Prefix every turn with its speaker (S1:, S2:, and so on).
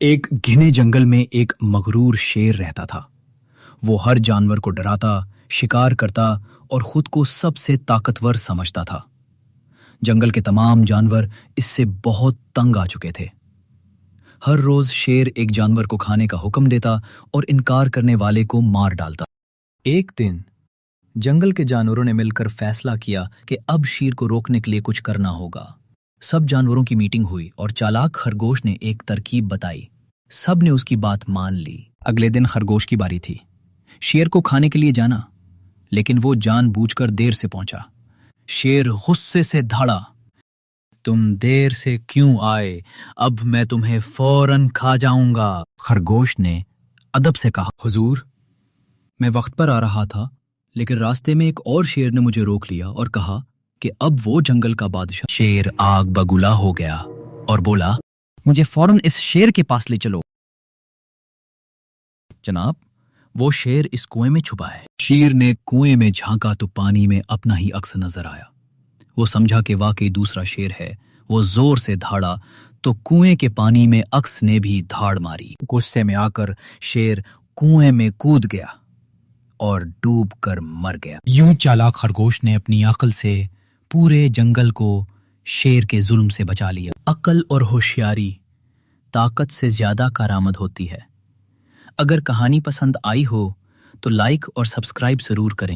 S1: एक घने जंगल में एक मगरूर शेर रहता था। वो हर जानवर को डराता, शिकार करता और खुद को सबसे ताकतवर समझता था। जंगल के तमाम जानवर इससे बहुत तंग आ चुके थे। हर रोज शेर एक जानवर को खाने का हुक्म देता और इनकार करने वाले को मार डालता। एक दिन जंगल के जानवरों ने मिलकर फैसला किया कि अब शेर को रोकने के लिए कुछ करना होगा। सब जानवरों की मीटिंग हुई और चालाक खरगोश ने एक तरकीब बताई। सब ने उसकी बात मान ली। अगले दिन खरगोश की बारी थी शेर को खाने के लिए जाना, लेकिन वो जानबूझकर देर से पहुंचा। शेर गुस्से से धाड़ा, तुम देर से क्यों आए? अब मैं तुम्हें फौरन खा जाऊंगा। खरगोश ने अदब से कहा, हुजूर, मैं वक्त पर आ रहा था, लेकिन रास्ते में एक और शेर ने मुझे रोक लिया और कहा कि अब वो जंगल का बादशाह। शेर आग बगुला हो गया और बोला, मुझे फौरन इस शेर के पास ले चलो। जनाब, वो शेर इस कुएं में छुपा है। शेर ने कुएं में झांका तो पानी में अपना ही अक्स नजर आया। वो समझा कि वाकई दूसरा शेर है। वो जोर से धाड़ा तो कुएं के पानी में अक्स ने भी धाड़ मारी। गुस्से में आकर शेर कुएं में कूद गया और डूब कर मर गया। यूं चालाक खरगोश ने अपनी अक्ल से पूरे जंगल को शेर के जुल्म से बचा लिया। अक्ल और होशियारी ताकत से ज्यादा कारआमद होती है। अगर कहानी पसंद आई हो तो लाइक और सब्सक्राइब जरूर करें।